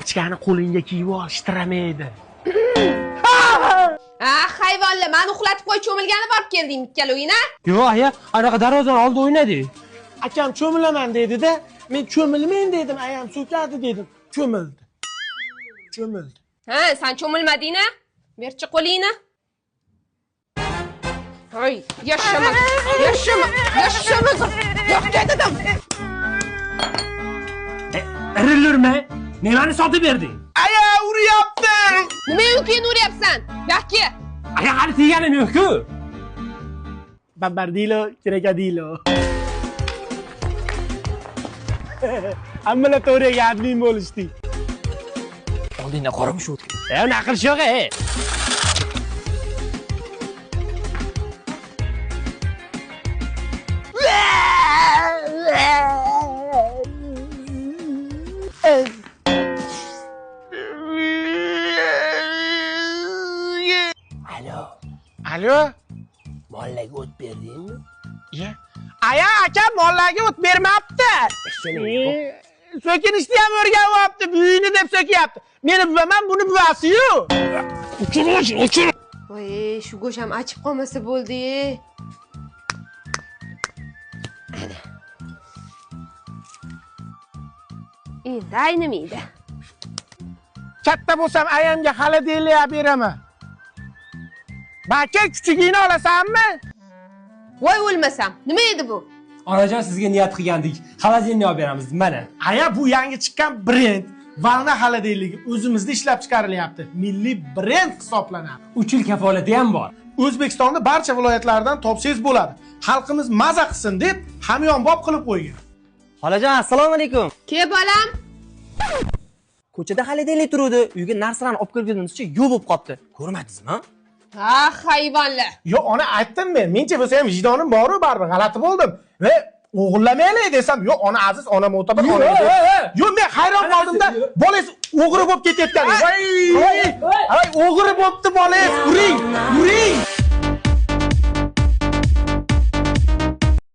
Kartochkani qo'lingga kiyib olishtirmaydi. Hayvonlar, meni uxlatib qo'y, cho'milgani borib kelding ikkaloying-a? Yo'q, aya, anaqa darvozaning oldida o'ynadik. Akam cho'milaman dedi-da, men cho'milmen dedim, ayam so'kadi dedim. Cho'mildi. Ha, sen cho'milmading-a? Berchi qo'lingni. Hoy, yashama. Yo'q dedim. Irilurma. Nimani sotib berding? Aya, uryapti. Nima uchun uryapsan? Yo'qki. Aya, hali teganim yo'q-ku. Babardilo, kerakadilo. Hammalar to'g'riga admin bo'lishdi. Oldingda qoramush o'tgan. Unaqa qilish yo'q, Alo. Mollaga o't berdingmi? Aya, aka mollaga o't bermabdi. So'kinishni ham o'rganyapti, buyini deb so'kyapti. Meni buvaman, buni buvasi-yu. O'chir. Voy, shu go'sham achib qolmasa bo'ldi. Ana. Endi aynimaydi. Katta bo'lsam ayamga xolodilnik beraman. Baka kichigini olasanmi? Voy o'lmasam. Nima edi bu? Onajon sizga niyat qilgandik. Xolodilnik olib beramiz, mana. Aya, bu yangi chiqqan brend. Valna xolodilnigi o'zimizda ishlab chiqarilyapti. Milliy brend hisoblanadi. 3 yil kafolati ham bor. O'zbekistonda barcha viloyatlardan topsangiz bo'ladi. Xalqimiz maza qilsin deb hamyonbop qilib qo'ygan. Xolajon, assalomu alaykum. Ke bolam? Ko'chada xolodilnik turuvdi. Uyga narsalarni olib kirganimizcha yo'q bo'lib qopti. Ko'rmadingizmi? Ha, hayvonlar. Yo, ona aytdim men. Mencha bo'lsa ham vijdonim bor-ku, baribir g'alati bo'ldim. Va o'g'illamaylik desam, yo, ona aziz, ona mo'tabar, ona. Yo, men hayron qoldimda, bolangiz o'g'ri bo'lib ketayotgan. Voy, o'g'ri bo'libdi bolangiz. Uring.